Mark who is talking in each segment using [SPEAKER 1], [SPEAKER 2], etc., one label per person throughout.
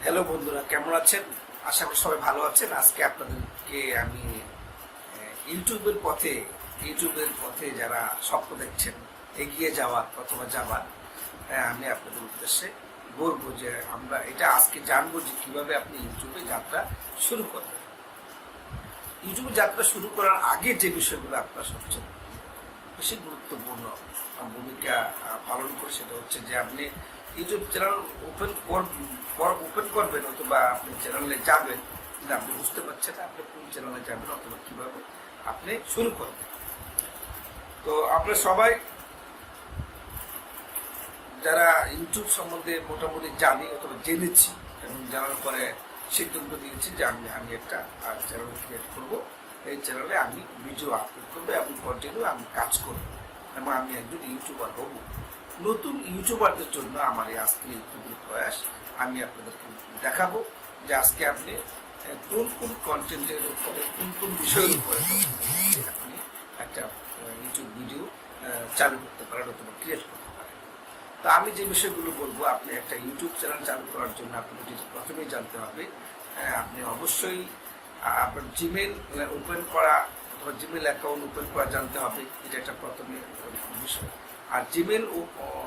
[SPEAKER 1] Hello বন্ধুরা, কেমন আছেন? আশা করি সবাই ভালো আছেন। আজকে আপনাদেরকে আমি ইউটিউবের পথে যারা স্বপ্ন দেখছেন এগিয়ে যাওয়ার অথবা যাওয়ার, আমি আপনাদের উদ্দেশ্যে বলবো যে আমরা এটা আজকে জানবো যে কিভাবে আপনি ইউটিউবে যাত্রা শুরু করবেন। ইউটিউবে যাত্রা শুরু করার আগে যে বিষয়গুলো আপনার সবচেয়ে বেশি গুরুত্বপূর্ণ ভূমিকা পালন করে সেটা হচ্ছে যে আপনি ইউটিউব চ্যানেল ওপেন করবেন অথবা আপনি চ্যানেলে যাবেন, কিন্তু আপনি বুঝতে পারছেন না আপনি কোন চ্যানেলে যাবেন অথবা কিভাবে আপনি শুরু করবেন। তো আমরা সবাই যারা ইউটিউব সম্বন্ধে মোটামুটি জানি অথবা জেনেছি এবং জানার পরে সিদ্ধান্ত নিয়েছি যে আমি একটা চ্যানেল ক্রিয়েট করবো। এই চ্যানেলে আমি ভিডিও আপলোড করবো এবং কন্টিনিউ আমি কাজ করবো এবং আমি একজন ইউটিউবার হব। নতুন ইউটিউবারদের জন্য আমার এই আজকে ইউটিউবের প্রয়াস। আমি আপনাদেরকে দেখাবো যে আজকে আপনি কোন কোন কন্টেন্টের উপরে কোন কোন বিষয়ের উপরে আপনি একটা ইউটিউব ভিডিও চালু করতে পারেন অথবা ক্রিয়েট করতে পারেন। তো আমি যে বিষয়গুলো বলবো, আপনি একটা ইউটিউব চ্যানেল চালু করার জন্য আপনাকে প্রথমেই জানতে হবে আপনি অবশ্যই আপনার জিমেল ওপেন করা অথবা জিমেল অ্যাকাউন্ট ওপেন করা জানতে হবে। এটা একটা প্রথমে বিষয়। আর জিমেল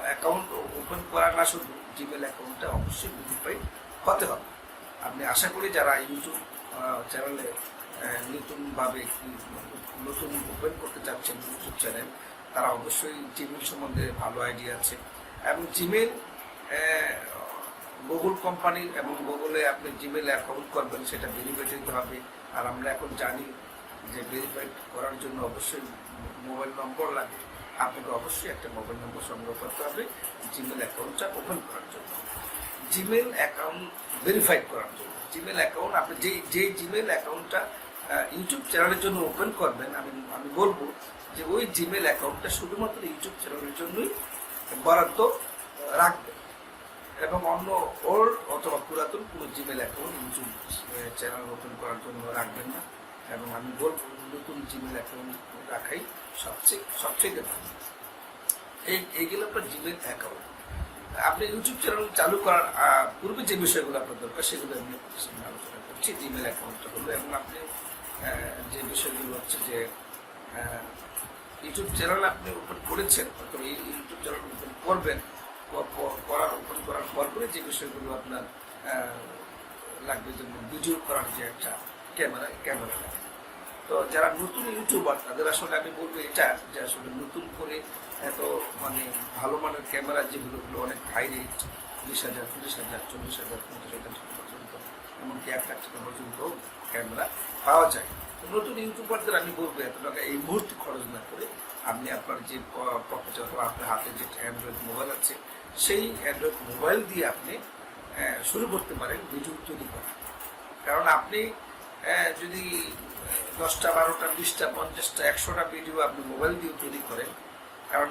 [SPEAKER 1] অ্যাকাউন্ট ওপেন করা না, শুধু জিমেল অ্যাকাউন্টটা অবশ্যই ভেরিফাইড হতে হবে। আপনি আশা করি যারা ইউটিউব চ্যানেলে নতুনভাবে নতুন ওপেন করতে চাচ্ছেন ইউটিউব চ্যানেল, তারা অবশ্যই জিমেল সম্বন্ধে ভালো আইডিয়া আছে। এবং জিমেল গুগল কোম্পানি এবং গুগলে আপনি জিমেল অ্যাকাউন্ট করবেন সেটা ভেরিফাইড হতে হবে। আর আমরা এখন জানি যে ভেরিফাইড করার জন্য অবশ্যই মোবাইল নম্বর লাগে। আপনাকে অবশ্যই একটা মোবাইল নম্বর সংগ্রহ করতে হবে জিমেল অ্যাকাউন্টটা ওপেন করার জন্য। জিমেল অ্যাকাউন্ট ভেরিফাইড করার জন্য জিমেল অ্যাকাউন্ট আপনি যে জিমেল অ্যাকাউন্টটা ইউটিউব চ্যানেলের জন্য ওপেন করবেন, আমি বলবো যে ওই জিমেল অ্যাকাউন্টটা শুধুমাত্র ইউটিউব চ্যানেলের জন্যই বরাদ্দ রাখবেন এবং অন্য ওল্ড অথবা পুরাতন কোনো Gmail account YouTube channel open করার জন্য রাখবেন না। এবং আমি বলবো নতুন জিমেল অ্যাকাউন্ট রাখাই সবচেয়ে ভালো। এইগুলো আপনার জিমেল অ্যাকাউন্ট। আপনি ইউটিউব চ্যানেল চালু করার পূর্বে যে বিষয়গুলো আপনার দরকার সেগুলো আমি আলোচনা করছি। জিমেল অ্যাকাউন্টটা হলো, এবং আপনি যে বিষয়গুলো হচ্ছে যে ইউটিউব চ্যানেল আপনি ওপেন করেছেন অথবা ইউটিউব চ্যানেল ওপেন করবেন, ওপেন করার পর করে যে বিষয়গুলো আপনার লাগবে, যেমন ভিডিও করার যে একটা ক্যামেরা লাগবে। তো যারা নতুন ইউটিউবার তাদের আসলে আমি বলবো এটা যে আসলে নতুন করে এত ভালো মানের ক্যামেরা যেগুলো অনেক হাই রেট, 20,000, 30,000, 40,000, 50,000 টাকা পর্যন্ত, এমনকি 1,00,000 টাকা পর্যন্ত ক্যামেরা পাওয়া যায়। তো নতুন ইউটিউবারদের আমি বলবো এত টাকা এই মুহূর্তে খরচ না করে আপনি আপনার যে পকেটে অথবা আপনার হাতে যে অ্যান্ড্রয়েড মোবাইল আছে সেই অ্যান্ড্রয়েড মোবাইল দিয়ে আপনি শুরু করতে পারেন ভিডিও তৈরি করা। কারণ আপনি যদি 10টা, 12টা, 20টা, 50টা, 100টা ভিডিও আপনি মোবাইল দিয়ে তৈরি করেন, কারণ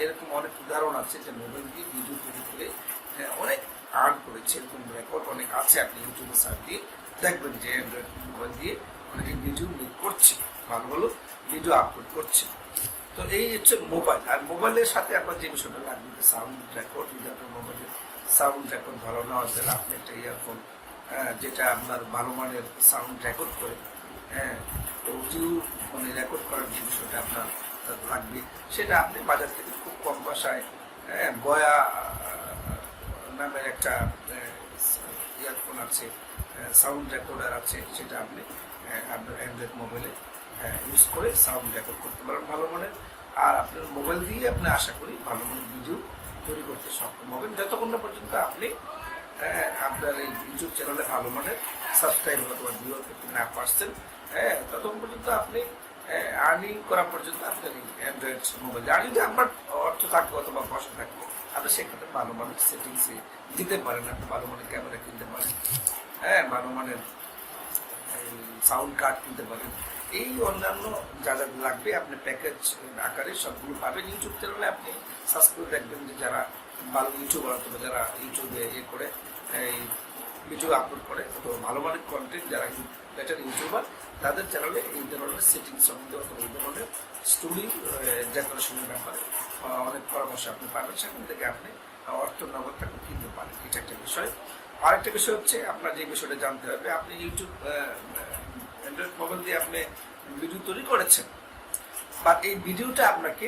[SPEAKER 1] এরকম অনেক উদাহরণ আছে যে মোবাইল দিয়ে ভিডিও তৈরি করে অনেক আর্ন করেছে, এরকম রেকর্ড অনেক আছে। আপনি ইউটিউবে সার্চ দিয়ে দেখবেন যে অ্যান্ড্রয়েড মোবাইল দিয়ে অনেকে ভিডিও মেক করছে, ভালো ভালো ভিডিও আপলোড করছে। তো এই হচ্ছে মোবাইল। আর মোবাইলের সাথে আপনার যে বিষয়টা লাগবে সাউন্ড রেকর্ড। যদি আপনার মোবাইলের সাউন্ড রেকর্ড ভালো না হয় তাহলে আপনি একটা ইয়ারফোন যেটা আপনার ভালো মানের সাউন্ড রেকর্ড করে, তো অডিও রেকর্ড করার যে বিষয়টা আপনার লাগবে, সেটা আপনি বাজার থেকে খুব কম পয়সায় বয়া নামের একটা ইয়ারফোন আছে, সাউন্ড রেকর্ডার আছে, সেটা আপনি আপনার অ্যান্ড্রয়েড মোবাইলে ইউজ করে সাউন্ড রেকর্ড করতে পারেন ভালো মানের। আর আপনার মোবাইল দিয়ে আপনি আশা করি ভালো মানের ভিডিও তৈরি করতে সক্ষম হবেন, যতক্ষণ না পর্যন্ত আপনি আপনার এই ইউটিউব চ্যানেলে ভালো মানের সাবস্ক্রাইবার অথবা ভিউয়ার করতে না পারছেন, ততক্ষণ পর্যন্ত আপনি আর্নিং করা পর্যন্ত আপনার এই অ্যান্ড্রয়েড মোবাইল আর্নিং আপনার অর্থ থাকবে অথবা পয়সা থাকবে, আপনি সেক্ষেত্রে ভালো মানের সেটিংসে দিতে পারেন। আপনি ভালো মানের ক্যামেরা কিনতে পারেন, ভালো মানের সাউন্ড কার্ড কিনতে পারেন। এই অন্যান্য যা যা লাগবে আপনি প্যাকেজ আকারে সবগুলো পাবেন। ইউটিউব চ্যানেলে আপনি সার্চ করে দেখবেন যে যারা ভালো ইউটিউবার অথবা যারা ইউটিউবে করে এই ভিডিও আপলোড করে অথবা ভালো মানের কন্টেন্ট, যারা বেটার ইউটিউবার, তাদের চ্যানেলে এই ধরনের সেটিং সম্বন্ধে অথবা এই ধরনের স্টুডিও ডেকোরেশনের ব্যাপারে অনেক পরামর্শ আপনি পাবেন। সেখান থেকে আপনি অর্থ নগদ টাকা কিনতে পারেন। এটা একটা বিষয়। আরেকটা বিষয় হচ্ছে আপনার যে বিষয়টা জানতে হবে, আপনি ইউটিউব অ্যান্ড্রয়েড মোবাইল দিয়ে আপনি ভিডিও তৈরি করেছেন, বাট এই ভিডিওটা আপনাকে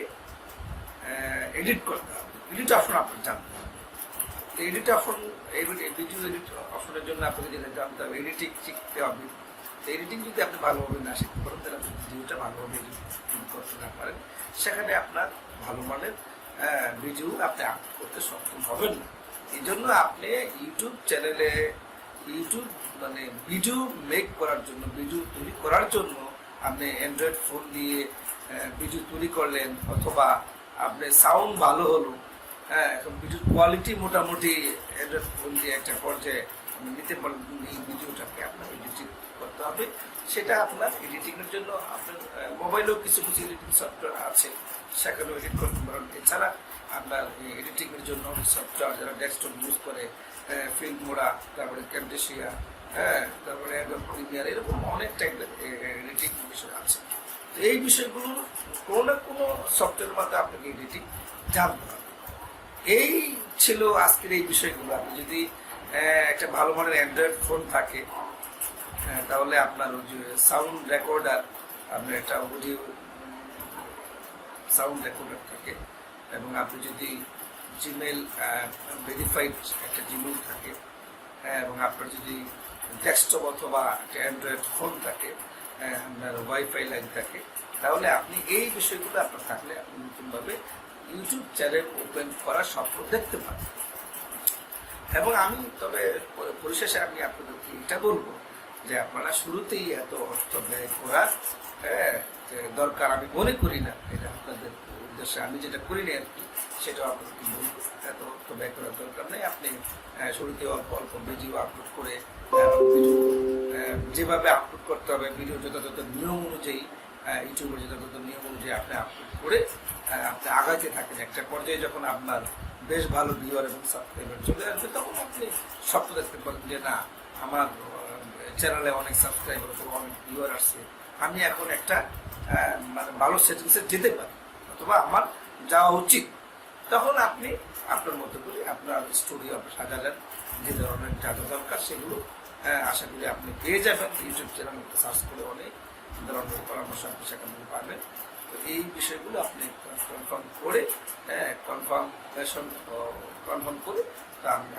[SPEAKER 1] এডিট করতে হবে, এডিট অপশন আপনার জানতে হবে। এডিট অপশন, ভিডিও এডিট অপশনের জন্য আপনাকে যেটা জানতে হবে, এডিটিং শিখতে হবে। এডিটিং যদি আপনি ভালোভাবে না শিখতে পারেন, তাহলে আপনি ভিডিওটা ভালোভাবে এডিট করতে না পারেন, সেখানে আপনার ভালো মানের ভিডিও আপনি আপলোড করতে সক্ষম হবেন না। এই জন্য আপনি ইউটিউব চ্যানেলে মানে ভিডিও মেক করার জন্য, ভিডিও তৈরি করার জন্য আপনি অ্যান্ড্রয়েড ফোন দিয়ে ভিডিও তৈরি করলেন, অথবা আপনার সাউন্ড ভালো হলো, এখন ভিডিওর কোয়ালিটি মোটামুটি অ্যান্ড্রয়েড ফোন দিয়ে একটা পর্যায়ে নিতে পারলেন, এই ভিডিওটাকে আপনার এডিটিং করতে হবে। সেটা আপনার এডিটিংয়ের জন্য আপনার মোবাইলেও কিছু কিছু এডিটিং সফটওয়্যার আছে, সেখানেও এডিট করতে পারেন। এছাড়া আপনার এডিটিংয়ের জন্য সফটওয়্যার যারা ডেস্কটপ ইউজ করে, ফিল্ম মোড়া, তারপরে ক্যামটেশিয়া, তারপরে অ্যাডোব প্রিমিয়ার, এরকম অনেক টাইপের এডিটিং বিষয় আছে। এই বিষয়গুলো কোনো না কোনো সফটওয়্যারের মাধ্যমে আপনাকে এডিটিং জানতে হবে। এই ছিল আজকের এই বিষয়গুলো। আপনি যদি একটা ভালো মানের অ্যান্ড্রয়েড ফোন থাকে, তাহলে আপনার ওই যে সাউন্ড রেকর্ডার, আপনার একটা অডিও সাউন্ড রেকর্ডার থাকে, এবং আপনি যদি জিমেল ভেরিফাইড একটা জিমেল থাকে, এবং আপনার যদি ডেস্কটপ অথবা একটা অ্যান্ড্রয়েড ফোন থাকে, আপনার ওয়াইফাই লাইন থাকে, তাহলে আপনি এই বিষয়গুলো আপনার থাকলে আপনি নতুনভাবে ইউটিউব চ্যানেল ওপেন করার স্বপ্ন দেখতে পারেন। এবং আমি তবে পরিশেষে আমি আপনাদেরকে এটা বলবো যে আপনারা শুরুতেই এত অর্থ ব্যয় করার দরকার আমি মনে করি না। এটা আপনাদের উদ্দেশ্যে আমি যেটা করি না আর কি, সেটাও আপনাদেরকে বলবো, এত অর্থ ব্যয় করার দরকার নেই। আপনি শুরুতে অল্প অল্প ভিডিও আপলোড করে, ভিডিও যেভাবে আপলোড করতে হবে, ভিডিও যথাযথ নিয়ম অনুযায়ী, ইউটিউবের যথাযথ নিয়ম অনুযায়ী আপনি আপলোড করে আপনি আগাইতে থাকেন। একটা পর্যায়ে যখন আপনার বেশ ভালো ভিউয়ার এবং সাবস্ক্রাইবার চলে আসবে, তখন আপনি স্বপ্ন দেখতে পারেন যে না, আমার চ্যানেলে অনেক সাবস্ক্রাইবার অথবা অনেক ভিউয়ার আসছে, আমি এখন একটা মানে ভালো সেটিংসে যেতে পারি, অথবা আমার যাওয়া উচিত। তখন আপনি আপনার মতো করে আপনার স্টুডিও আপনি সাজালেন, যে ধরনের যা দরকার সেগুলো আশা করি আপনি পেয়ে যাবেন। ইউটিউব চ্যানেল সার্চ করে অনেক ধরনের পরামর্শ আপনি সেখান থেকে পাবেন। তো এই বিষয়গুলো আপনি কনফার্ম করে, কনফার্ম করে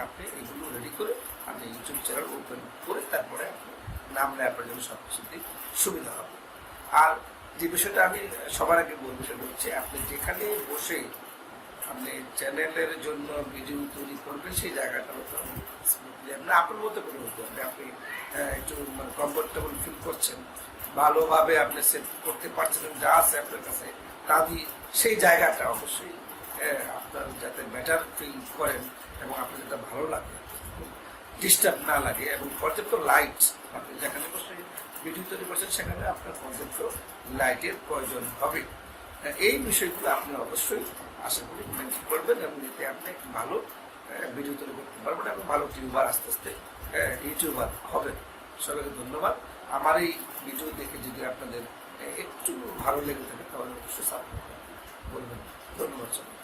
[SPEAKER 1] আপনি এগুলো রেডি করে আপনি ইউটিউব চ্যানেল ওপেন করে তারপরে আপনি নামলে আপনার জন্য সব কিছু সুবিধা হবে। আর যে বিষয়টা আমি সবার আগে বলবো সেটা হচ্ছে, আপনি যেখানে বসে আপনি চ্যানেলের জন্য ভিডিও তৈরি করবেন, সেই জায়গাটা হতে হবে স্মুথলি, আপনি আপনার মতো করে হতে হবে। আপনি একটু মানে কমফোর্টেবল ফিল করছেন, ভালোভাবে আপনি সেট করতে পারছেন, যা আছে আপনার কাছে তা দিয়ে, সেই জায়গাটা অবশ্যই আপনার যাতে বেটার ফিল করেন এবং আপনার যাতে ভালো লাগে, ডিস্টার্ব না লাগে, এবং পর্যাপ্ত লাইট, আপনি যেখানে বসে ভিডিও তৈরি করছেন সেখানে আপনার পর্যাপ্ত লাইটের প্রয়োজন হবে। এই বিষয়গুলো আপনি অবশ্যই আশা করি মেনটেন করবেন, এবং এতে আপনি ভালো ভিডিও তৈরি করতে পারবেন এবং ভালো টিউবার আস্তে আস্তে ইউটিউবার হবেন। সবাইকে ধন্যবাদ। আমার এই ভিডিও দেখে যদি আপনাদের একটু ভালো লেগে থাকে, তাহলে অবশ্যই সাপোর্ট করবেন। ধন্যবাদ সবাই।